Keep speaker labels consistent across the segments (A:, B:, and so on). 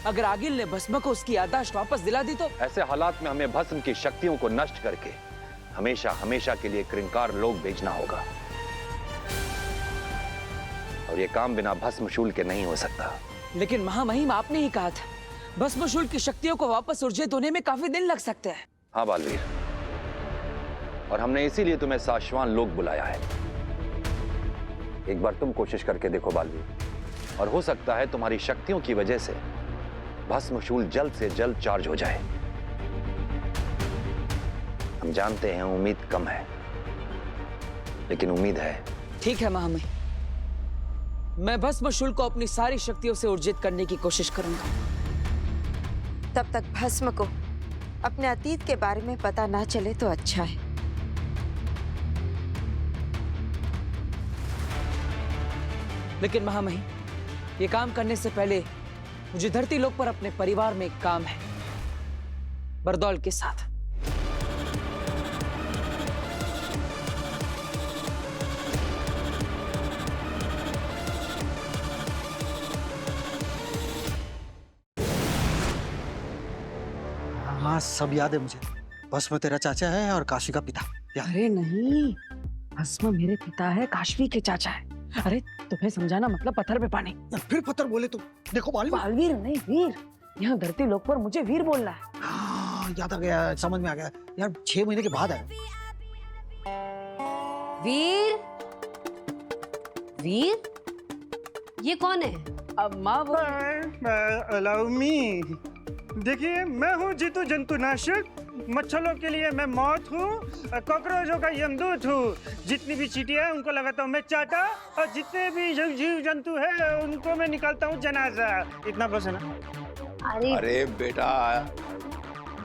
A: अगर आगिल ने भस्म को उसकी याददाश्त वापस दिला दी तो?
B: ऐसे हालात में हमें भस्म की शक्तियों को नष्ट करके हमेशा हमेशा के लिए क्रिंकार लोग भेजना होगा, और ये काम बिना भस्मशूल के नहीं हो सकता।
A: लेकिन महामहिम, आपने ही कहा था भस्मशूल की शक्तियों को वापस ऊर्जित होने में काफी दिन लग सकते हैं।
B: हाँ बालवीर, और हमने इसीलिए तुम्हें शाश्वान लोग बुलाया है। एक बार तुम कोशिश करके देखो बालवीर, और हो सकता है तुम्हारी शक्तियों की वजह से भस्मशूल जल्द से जल्द चार्ज हो जाए। हम जानते हैं उम्मीद कम है, लेकिन उम्मीद है।
A: ठीक है महामहिम, मैं भस्मशूल को अपनी सारी शक्तियों से ऊर्जित करने की कोशिश करूंगा।
C: तब तक भस्म को अपने अतीत के बारे में पता ना चले तो अच्छा है।
A: लेकिन महामहिम, ये काम करने से पहले मुझे धरती लोक पर अपने परिवार में एक काम है, बरदौल के साथ।
D: हाँ, सब याद है मुझे। भस्म तेरा चाचा है और काशी का पिता।
A: अरे नहीं, भस्म मेरे पिता है, काशवी के चाचा है। अरे तुम्हें समझाना मतलब पत्थर पे पानी।
D: फिर पत्थर बोले तो देखो बालवीर।
A: बालवीर नहीं, वीर। यहाँ धरती लोक पर मुझे वीर बोलना है।
D: हाँ, याद आ गया, समझ में आ गया यार। 6 महीने के बाद आया।
E: वीर, वीर, ये कौन है?
A: अब माँ वो
F: अलाउ मी। देखिए, मैं हूँ जीतू जंतुनाशक। मच्छरों के लिए मैं मौत हूँ, कॉकरोचों का यमदूत हूँ। जितनी भी चींटियां हैं उनको लगाता हूँ मैं चाटा, और जितने भी जीव जंतु है उनको मैं निकालता हूँ जनाजा। इतना बस है ना।
G: अरे बेटा,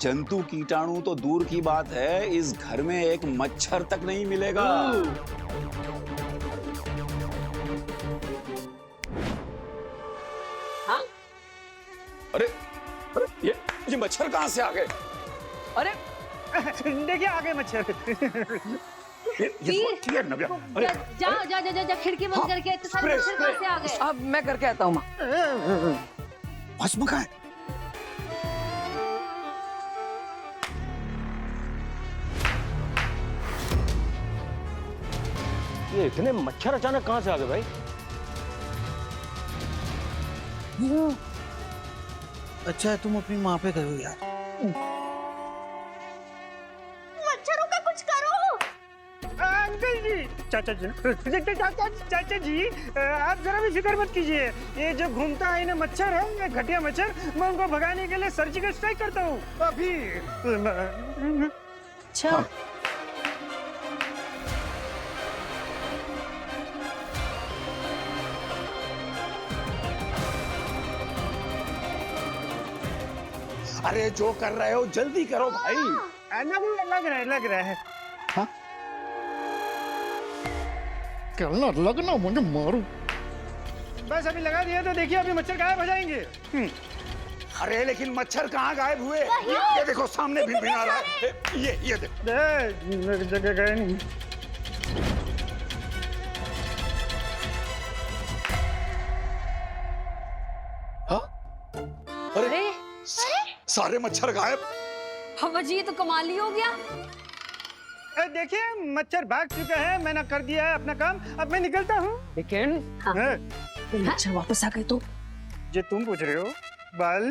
G: जंतु कीटाणु तो दूर की बात है, इस घर में एक मच्छर तक नहीं मिलेगा।
E: हाँ?
G: अरे ये मच्छर कहाँ से आ गए?
A: अरे
F: देखिए आ गए मच्छर।
G: ये नव्या, अरे
E: जा खिड़की बंद करके। इतने सारे मच्छर कहाँ से आ गए?
A: अब मैं करके आता हूँ माँ।
D: भस्म का है।
H: ये इतने मच्छर अचानक कहाँ से आ गए भाई?
D: अच्छा है तुम अपनी माँ पे गए हो यार।
E: मच्छरों का कुछ करो।
F: अंकल जी, चाचा जी, चाचा जी, आप जरा भी फिक्र मत कीजिए। ये जो घूमता है ना मच्छर है, ये घटिया मच्छर, मैं उनको भगाने के लिए सर्जिकल स्ट्राइक करता हूँ अभी।
E: अच्छा,
G: अरे जो कर रहे हो जल्दी करो भाई।
F: लग रहा है।
D: हाँ? क्या लगना मुझे मारू।
F: बस अभी लगा दिया तो देखिए अभी मच्छर गायब हो जाएंगे।
G: अरे लेकिन मच्छर कहाँ गायब हुए? ये देखो सामने भी भिड़ा रहा है। ये देखो।
F: जगह गए नहीं।
G: हाँ? अरे सारे मच्छर गायब।
E: बाबा जी, ये तो कमाल ही हो गया।
F: देखिए मच्छर भाग चुका है, मैंने कर दिया है अपना काम। अब मैं निकलता हूँ।
A: लेकिन मच्छर वापस आ गए तो?
F: जो तुम पूछ रहे हो, बाल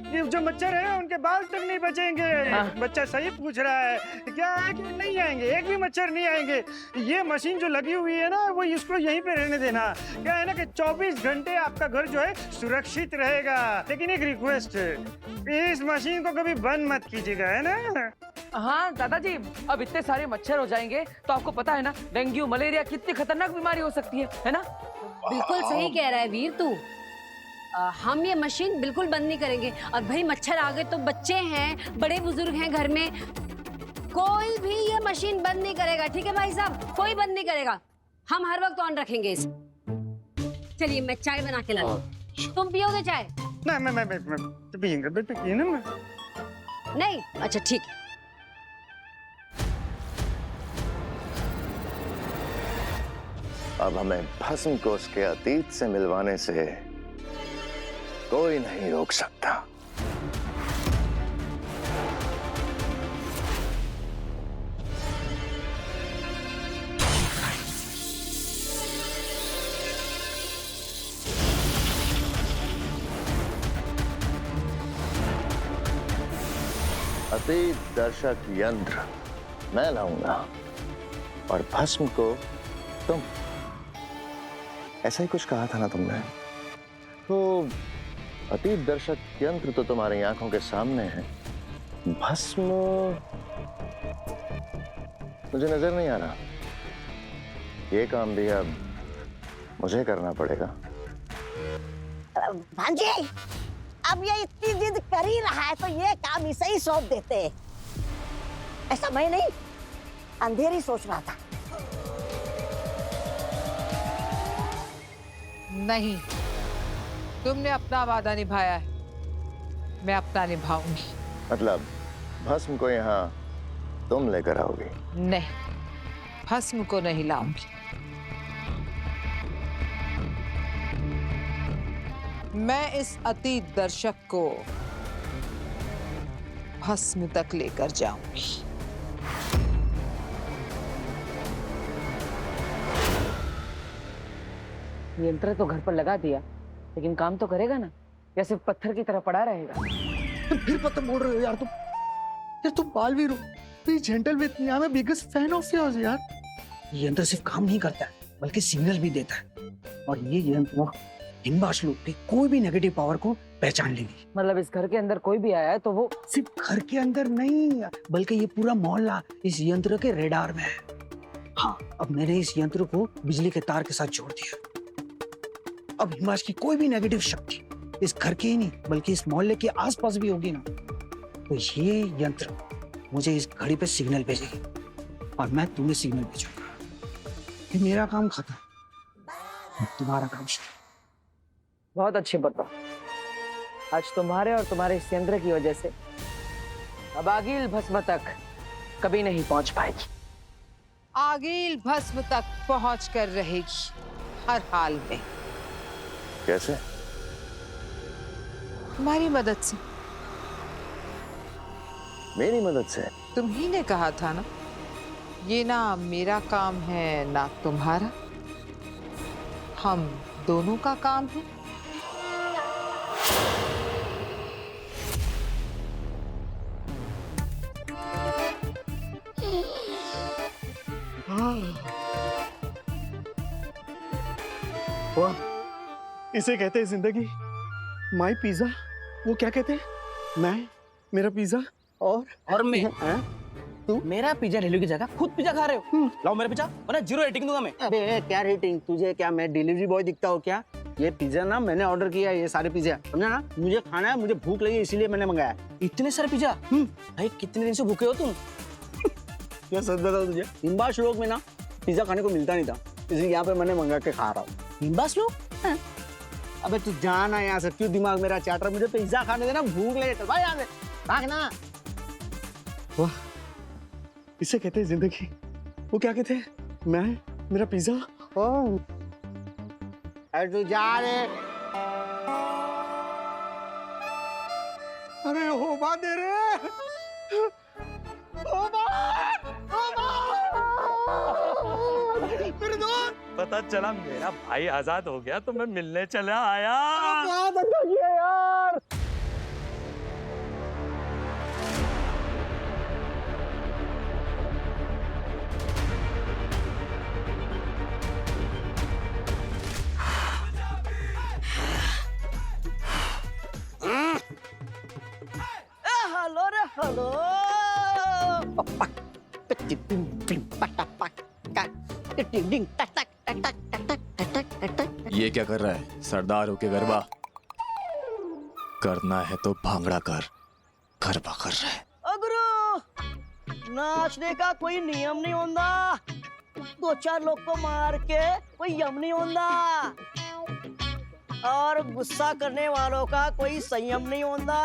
F: ये जो मच्छर है उनके बाल तक नहीं बचेंगे। बच्चा सही पूछ रहा है। क्या है कि नहीं आएंगे, एक भी मच्छर नहीं आएंगे। ये मशीन जो लगी हुई है ना, वो इसको यहीं पे रहने देना। क्या है ना कि 24 घंटे आपका घर जो है सुरक्षित रहेगा। लेकिन एक रिक्वेस्ट है, इस मशीन को कभी बंद मत कीजिएगा, है ना?
A: हाँ दादाजी, अब इतने सारे मच्छर हो जाएंगे तो आपको पता है ना, डेंगू मलेरिया कितनी खतरनाक बीमारी हो सकती है ना?
E: बिल्कुल सही कह रहा है वीर तू। हम ये मशीन बिल्कुल बंद नहीं करेंगे। और भाई मच्छर आ गए तो बच्चे हैं, बड़े बुजुर्ग हैं घर में, कोई भी ये मशीन बंद नहीं करेगा। ठीक है भाई साहब, कोई बंद नहीं करेगा। हम हर वक्त ऑन रखेंगे इसे। चलिए मैं चाय बना के लाता हूं। तुम पियोगे चाय?
F: ना मैं पिएंगे ना मैं।
E: नहीं? अच्छा ठीक है।
I: अब हमें भस्म को उसके अतीत से मिलवाने से कोई नहीं रोक सकता। अतीत दर्शक यंत्र मैं लाऊंगा और भस्म को तुम। ऐसा ही कुछ कहा था ना तुमने? तो अतीत दर्शक यंत्र तो तुम्हारी आंखों के सामने है, भस्म मुझे नजर नहीं आ रहा। ये काम भी अब मुझे करना पड़ेगा।
J: भांजे, अब ये इतनी जिद कर ही रहा है तो ये काम इसे ही सौंप देते। ऐसा मैं नहीं, अंधेरी सोच रहा था।
K: नहीं, तुमने अपना वादा निभाया है, मैं अपना निभाऊंगी।
I: मतलब भस्म को यहाँ तुम लेकर आओगी?
K: नहीं, भस्म को नहीं लाऊंगी। मैं इस अतीत दर्शक को भस्म तक लेकर जाऊंगी।
A: यंत्र तो घर पर लगा दिया, लेकिन काम तो करेगा ना, या सिर्फ पत्थर की तरह पड़ा रहेगा?
D: तुम फिर पत्थर बोल रहे हो यार। तुम बालवीर हो, तो gentle with me, I am biggest fan of yours यार। ये यंत्र सिर्फ काम नहीं करता है, बल्कि सिग्नल भी देता है, और ये यंत्र हिमबाश लोग भी कोई भी नेगेटिव पावर को पहचान लेगी।
A: मतलब इस घर के अंदर कोई भी आया है तो वो
D: सिर्फ घर के अंदर नहीं, बल्कि ये पूरा मोहल्ला इस यंत्र के रेडार में है। हाँ, अब मैंने इस यंत्र को बिजली के तार के साथ जोड़ दिया। अब हिमबाश की कोई भी नेगेटिव शक्ति इस घर के ही नहीं, बल्कि इस मोहल्ले के आसपास भी होगी ना, तो ये यंत्र मुझे इस घड़ी पे सिग्नल भेजेगी और मैं तुम्हें सिग्नल भेजूंगा। ये मेरा काम खत्म, तुम्हारा काम शुरू।
A: बहुत अच्छे बताओ, आज तुम्हारे और तुम्हारे इस यंत्र की वजह से अबागिल भस्म तक कभी नहीं पहुंच पाएगी।
K: आगिल भस्म तक पहुंच कर रहेगी हर हाल में।
I: कैसे?
K: तुम्हारी मदद से।
I: मेरी मदद से?
K: तुम ही ने कहा था ना, ये ना मेरा काम है ना तुम्हारा, हम दोनों का काम है।
F: वाह, इसे कहते हैं जिंदगी। माई पिज्जा, वो क्या कहते हैं? मैं, मेरा पिज्जा
H: और मैं तू मेरा पिज्जा ले लो की जगह खुद पिज्जा खा रहे हो। लाओ मेरा पिज्जा, वरना 0 रेटिंग दूंगा मैं।
L: अबे क्या रेटिंग? तुझे क्या मैं डिलीवरी बॉय दिखता हूँ क्या? ये पिज्जा ना मैंने ऑर्डर किया है, ये सारे पिज्जा, समझा ना? मुझे खाना है, मुझे भूख लगी इसीलिए मैंने मंगाया।
H: इतने सारे पिज्जा? भाई कितने दिन से भूखे हो तुम?
L: क्या सच बताऊँ तुझे, हिमबाश लोग में ना पिज्जा खाने को मिलता नहीं था, इसलिए यहाँ पे मैंने मंगा के खा रहा हूँ।
H: हिमबाश लोग?
L: अबे तू जाना यहाँ से, क्यों दिमाग मेरा चाट रहा? मुझे पिज्जा खाने देना, भूख लगे। चल भाई यहाँ से भागना।
F: वाह, इसे कहते हैं जिंदगी। वो क्या कहते हैं? मैं, मेरा पिज्जा।
L: अरे तू जा रे।
F: अरे होबा दे रे, होबा, होबा। मेरे दोस्त,
H: पता चला मेरा भाई आजाद हो गया तो मैं मिलने चला आया।
L: बहुत अच्छा किया यार। हेलो रे हेलो।
M: ये क्या कर रहा है? सरदार होके गरबा करना है तो भांगड़ा कर, गरबा कर रहा है।
J: गुरु, नाचने का कोई नियम नहीं होता, 2-4 लोग को मार के कोई यम नहीं होता, और गुस्सा करने वालों का कोई संयम नहीं होता।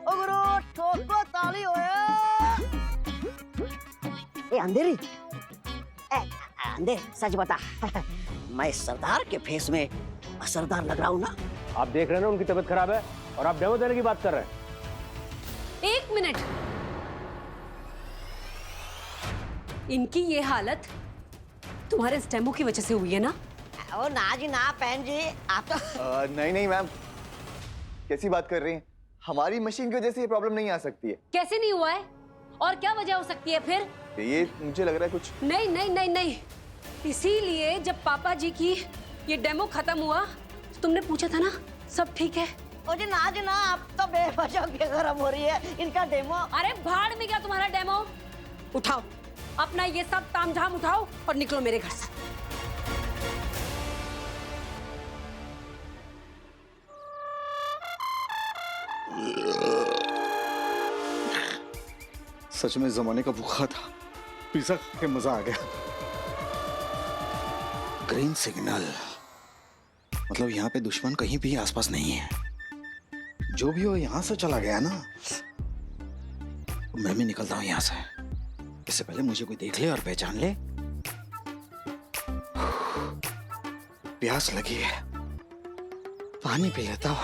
J: ओ गुरु, ठोको ताली होए। ए अंधेरी, अंधेर सच बता मैं सरदार के फेस में असरदार लग रहा हूँ ना?
L: आप देख रहे हैं ना उनकी तबीयत खराब है और आप डेमो देने की बात कर रहे हैं।
E: 1 मिनट, इनकी ये हालत तुम्हारे इस डेमो की वजह से हुई है ना?
J: ओ ना जी ना बहन जी, आप तो
I: नहीं नहीं मैम, कैसी बात कर रही हैं? हमारी मशीन की वजह से ये प्रॉब्लम नहीं आ सकती है।
E: कैसे नहीं हुआ है और क्या वजह हो सकती है फिर?
I: ये मुझे लग रहा है कुछ
E: नहीं नहीं नहीं नहीं, इसीलिए जब पापा जी की ये डेमो खत्म हुआ तो तुमने पूछा था ना सब ठीक है?
J: ओ जी ना, आप तो बेवजह गरम हो रही है इनका डेमो।
E: अरे भाड़ में गया तुम्हारा डेमो। उठाओ अपना ये सब तामझाम उठाओ और निकलो मेरे घर से।
M: सच में जमाने का भूखा था, पिज्जा खा के मजा आ गया। ग्रीन सिग्नल मतलब यहाँ पे दुश्मन कहीं भी आसपास नहीं है। जो भी हो यहाँ से चला गया ना, मैं भी निकलता हूँ यहाँ से। इससे पहले मुझे कोई देख ले और पहचान ले। प्यास लगी है, पानी पी लेता हूँ।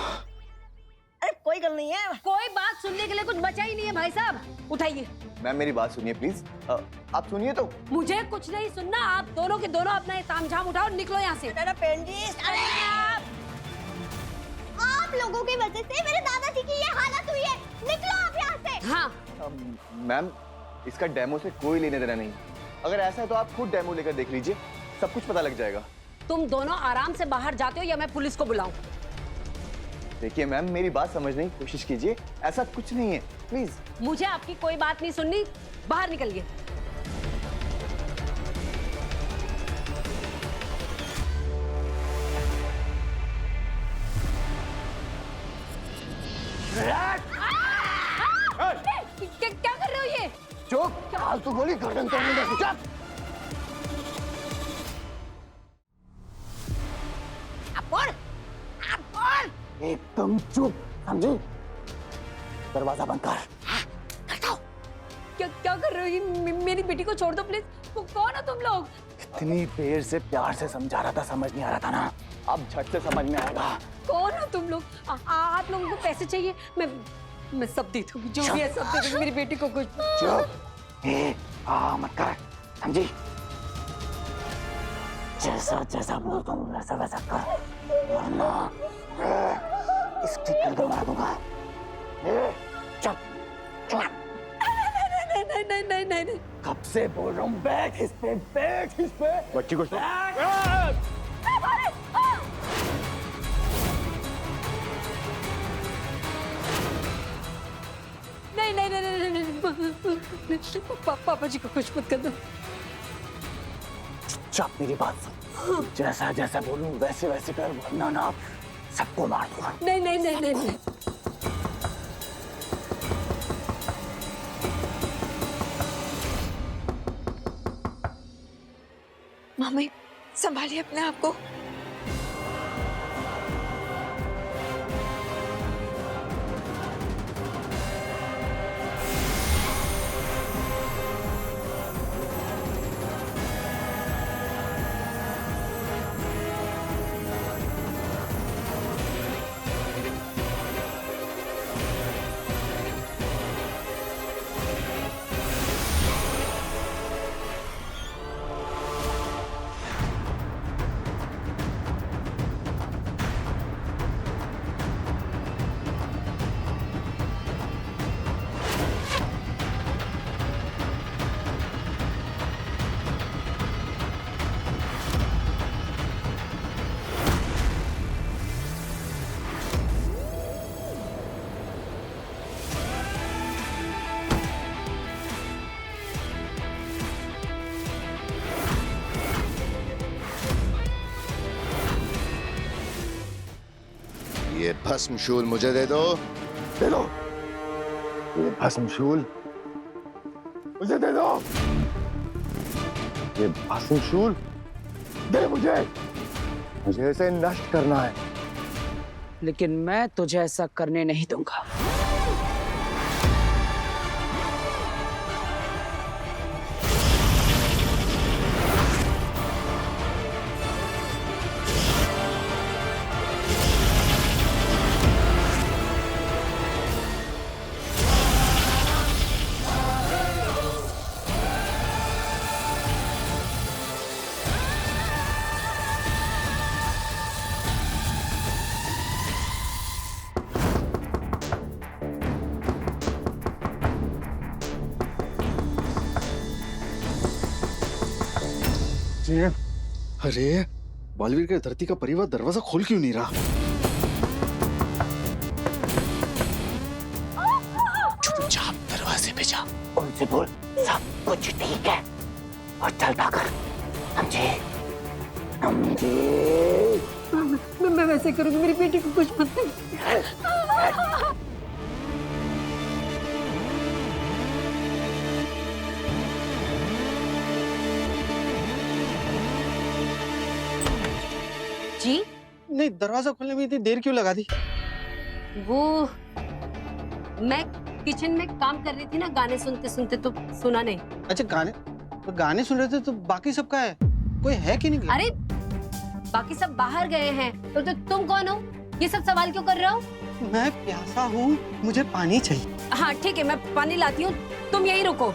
J: अरे कोई गल नहीं है,
E: कोई बात सुनने के लिए कुछ बचा ही नहीं है भाई साहब। उठाइए।
I: मैम मेरी बात सुनिए प्लीज, आप सुनिए तो।
E: मुझे कुछ नहीं सुनना, आप दोनों के दोनों अपना ये तामझाम उठाओ और निकलो यहाँ से।
J: अरे बहन जी,
N: आप लोगों की वजह से मेरे दादाजी की ये हालत हुई है, निकलो आप यहाँ से।
E: हाँ
I: मैम इसका डेमो से कोई लेने देना नहीं। अगर ऐसा है तो आप खुद डेमो लेकर देख लीजिए, सब कुछ पता लग जाएगा।
E: तुम दोनों आराम से बाहर जाते हो या मैं पुलिस को बुलाऊं?
I: देखिए मैम मेरी बात समझने की कोशिश कीजिए, ऐसा कुछ नहीं है, प्लीज।
E: मुझे आपकी कोई बात नहीं सुननी, बाहर निकलिए। क्या कर रहे हो ये?
I: चुप, फालतू बोली गर्दन तोड़ने दे। चुप। एकदम चुप, समझी? दरवाजा बंद कर।
E: क्या कर रहे हो? ये मेरी बेटी को छोड़ दो प्लीज। कौन हो तुम लोग?
I: इतनी देर से प्यार से समझा रहा था, समझ नहीं आ रहा था ना, अब झट से समझ में आएगा।
E: कौन हो तुम लोग? आप लोगों को पैसे चाहिए? मैं सब दे दूंगी, जो भी है सब दे दूंगी। मेरी बेटी को कुछ
I: चुप, मत कर, समझी? जैसा जैसा बोल दूं वैसा वैसा कर, वरना इसकी गर्दन मार दूंगा। चुप चुप।
E: नहीं।
I: कब से बोल रहा हूँ, बैठ इस पे, बैठ इस पे। बच्ची को
E: नहीं। पापा जी को कुछ मत कर दो।
I: चुप, मेरी बात सुन। जैसा जैसा बोलूं वैसे वैसे कर, वरना ना सबको मार दूंगा।
E: नहीं।
C: मम्मी संभालिए अपने आप को।
I: ये भस्मशूल मुझे दे दो। दे दो। ये भस्मशूल मुझे दे दो। ये भस्मशूल दे मुझे इसे नष्ट करना है।
A: लेकिन मैं तुझे ऐसा करने नहीं दूंगा।
M: अरे बालवीर के धरती का परिवार दरवाजा खोल क्यों नहीं रहा?
H: चुपचाप दरवाजे पे जा।
J: उनसे बोल सब कुछ ठीक है और चल भागर। समझे?
E: मैं वैसे करूंगी, मेरी बेटी को कुछ मत नहीं। जी
L: नहीं, दरवाजा खोलने में इतनी देर क्यों लगा दी?
E: वो मैं किचन में काम कर रही थी ना, गाने सुनते सुनते, तो सुना नहीं।
L: अच्छा, गाने सुन रहे थे तो बाकी सबका है? कोई है कि नहीं?
E: अरे बाकी सब बाहर गए हैं, तो तुम कौन हो? ये सब सवाल क्यों कर रहे हो?
L: मैं प्यासा हूँ, मुझे पानी चाहिए।
E: हाँ ठीक है, मैं पानी लाती हूँ, तुम यहीं रुको।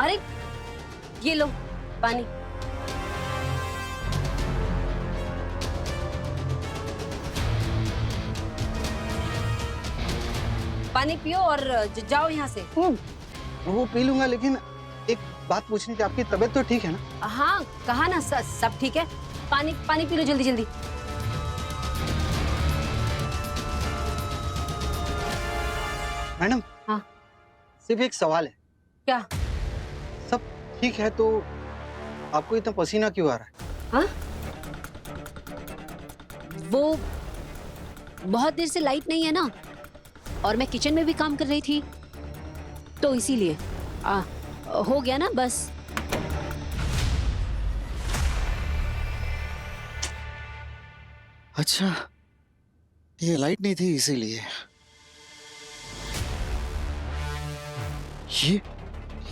E: अरे ये लो पानी। पानी पियो और जाओ यहाँ से।
L: वो पी लूंगा, लेकिन एक बात पूछनी थी, आपकी तबीयत तो ठीक है ना?
E: हाँ कहा ना, सब ठीक है। पानी पानी पी लो जल्दी जल्दी।
L: मैडम।
E: हाँ
L: सिर्फ एक सवाल है।
E: क्या?
L: सब ठीक है तो आपको इतना पसीना क्यों आ रहा है?
E: हाँ? वो बहुत देर से लाइट नहीं है ना, और मैं किचन में भी काम कर रही थी, तो इसीलिए हो गया ना बस।
M: अच्छा, ये लाइट नहीं थी इसीलिए। ये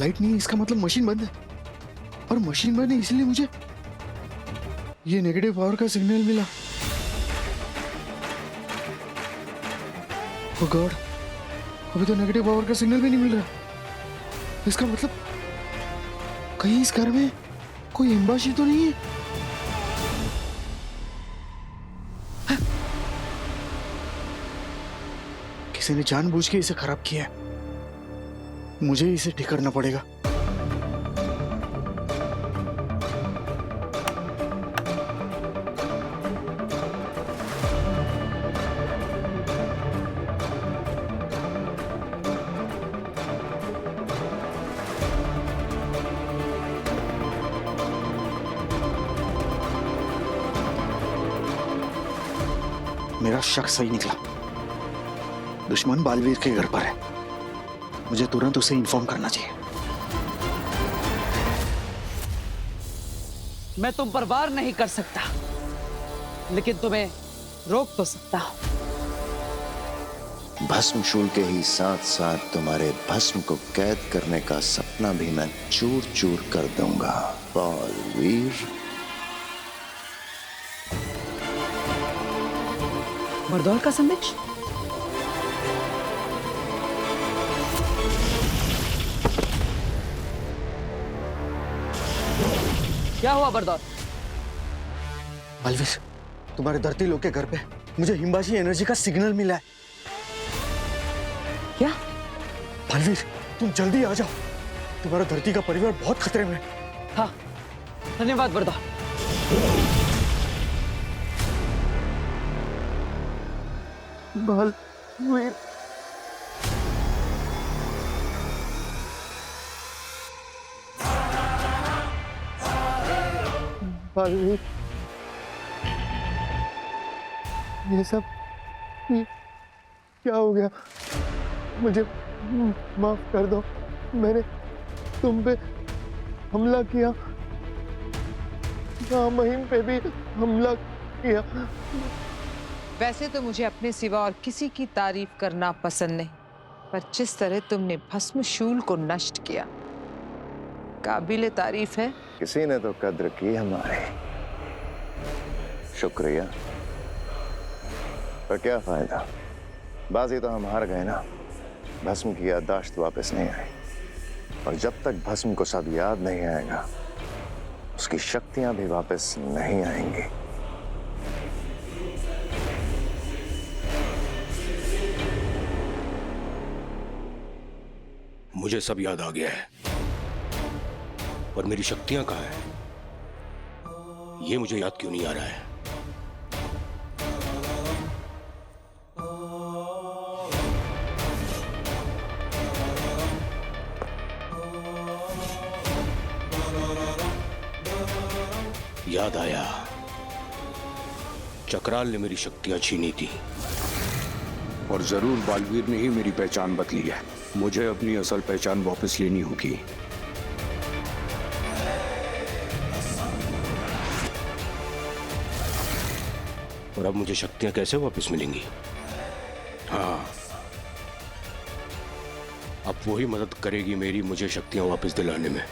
M: लाइट नहीं है, इसका मतलब मशीन बंद है, और मशीन बंद है इसलिए मुझे ये नेगेटिव पावर का सिग्नल मिला। ओह गॉड, अभी तो नेगेटिव पावर का सिग्नल भी नहीं मिल रहा। इसका मतलब कहीं इस घर में कोई एम्बासी तो नहीं है? किसी ने जानबूझ के इसे खराब किया है, मुझे इसे ठीक करना पड़ेगा। मेरा शक सही निकला, दुश्मन बालवीर के घर पर है। मुझे तुरंत उसे इन्फॉर्म करना चाहिए।
A: मैं तुम पर वार नहीं कर सकता, लेकिन तुम्हें रोक तो सकता हूं।
I: भस्मशूल के ही साथ साथ तुम्हारे भस्म को कैद करने का सपना भी मैं चूर चूर कर दूंगा बालवीर।
A: बरदौल का संदेश? क्या हुआ बरदौल?
L: बालवीर, तुम्हारे धरती लोग के घर पे मुझे हिम्बाशी एनर्जी का सिग्नल मिला है।
A: क्या?
L: बालवीर, तुम जल्दी आ जाओ, तुम्हारा धरती का परिवार बहुत खतरे में है।
A: हाँ, धन्यवाद बरदौल।
L: बालवीर, बालवीर, ये सब क्या हो गया? मुझे माफ कर दो, मैंने तुम पे हमला किया, महिम पे भी हमला किया।
K: वैसे तो मुझे अपने सिवा और किसी की तारीफ करना पसंद नहीं, पर जिस तरह तुमने भस्मशूल को नष्ट किया, काबिले तारीफ है।
I: किसी ने तो कद्र की हमारे, शुक्रिया। पर क्या फायदा, बाजी तो हम हार गए ना। भस्म की याददाश्त वापस नहीं आई, और जब तक भस्म को सब याद नहीं आएगा, उसकी शक्तियां भी वापस नहीं आएंगी।
O: मुझे सब याद आ गया है, पर मेरी शक्तियां कहाँ हैं? ये मुझे याद क्यों नहीं आ रहा है? याद आया, चक्राल ने मेरी शक्तियां छीनी थी।
G: और जरूर बालवीर ने ही मेरी पहचान बदली है। मुझे अपनी असल पहचान वापस लेनी होगी।
O: और अब मुझे शक्तियां कैसे वापस मिलेंगी? हाँ, अब वही मदद करेगी मेरी मुझे शक्तियां वापस दिलाने में।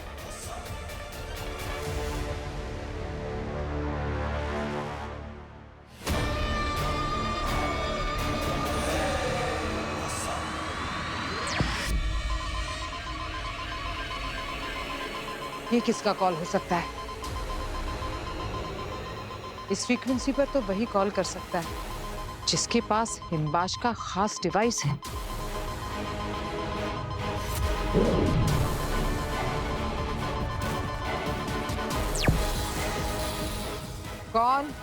K: ये किसका कॉल हो सकता है? इस फ्रीक्वेंसी पर तो वही कॉल कर सकता है जिसके पास हिमबाज का खास डिवाइस है। कौन?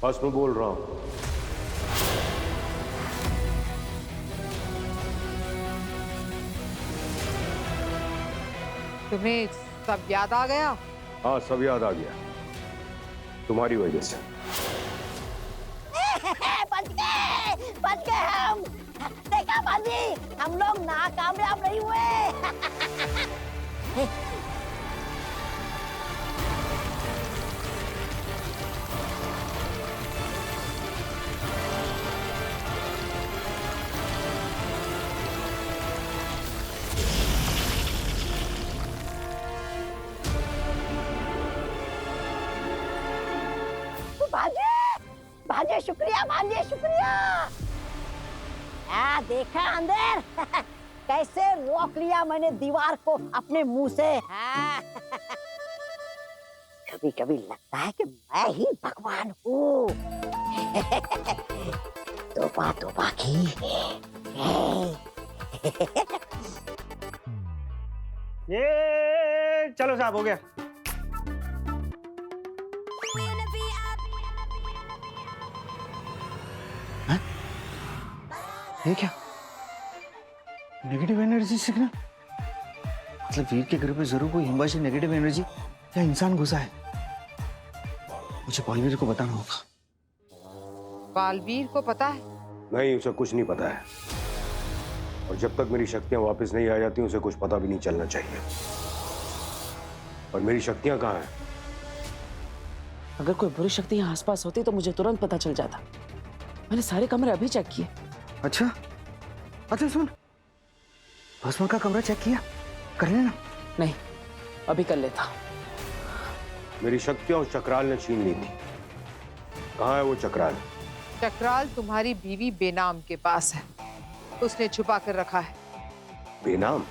O: बस मैं बोल रहा हूं।
K: तुम्हें सब याद आ गया?
O: हाँ, सब याद आ गया, तुम्हारी वजह से।
J: बच गए हम। देखा बाजी, हम लोग नाकामयाब नहीं हुए। भांजे शुक्रिया, भांजे शुक्रिया। देखा अंदर कैसे रोक लिया मैंने दीवार को अपने मुंह से। कभी कभी लगता है कि मैं ही भगवान हूँ। तोबा तोबा की।
F: ये चलो साहब, हो गया।
D: ये क्या? Negative energy signal? मतलब वीर के घर पे जरूर कोई हिमबाशी नेगेटिव एनर्जी या इंसान घुसा है। मुझे बालवीर को बताना होगा।
K: बालवीर को पता है?
O: नहीं, उसे कुछ नहीं पता है। और जब तक मेरी शक्तियां वापस नहीं आ जाती उसे कुछ पता भी नहीं चलना चाहिए। और मेरी शक्तियां कहाँ हैं?
A: अगर कोई बुरी शक्ति यहाँ आसपास होती तो मुझे तुरंत पता चल जाता। मैंने सारे कमरे अभी चेक किए।
D: अच्छा अच्छा, सुन, भस्म का कमरा चेक किया? कर लेना।
A: नहीं, अभी कर लेता।
O: मेरी शक्तियां उस चक्राल ने छीन ली थी। कहाँ है वो चक्राल?
K: चक्राल तुम्हारी बीवी बेनाम के पास है, उसने छुपा कर रखा है।
O: बेनाम?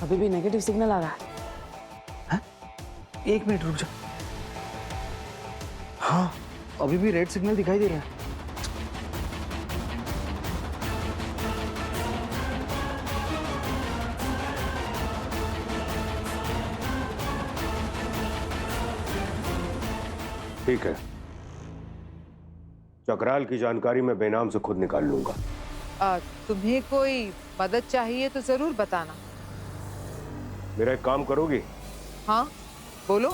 A: अभी भी नेगेटिव सिग्नल आ रहा है।
D: हाँ? एक मिनट रुक जा। हाँ, अभी भी रेड सिग्नल दिखाई दे रहा है।
O: ठीक है, चक्राल की जानकारी मैं बेनाम से खुद निकाल लूंगा।
K: तुम्हें कोई मदद चाहिए तो जरूर बताना।
O: मेरा एक काम करोगी?
K: हाँ, बोलो।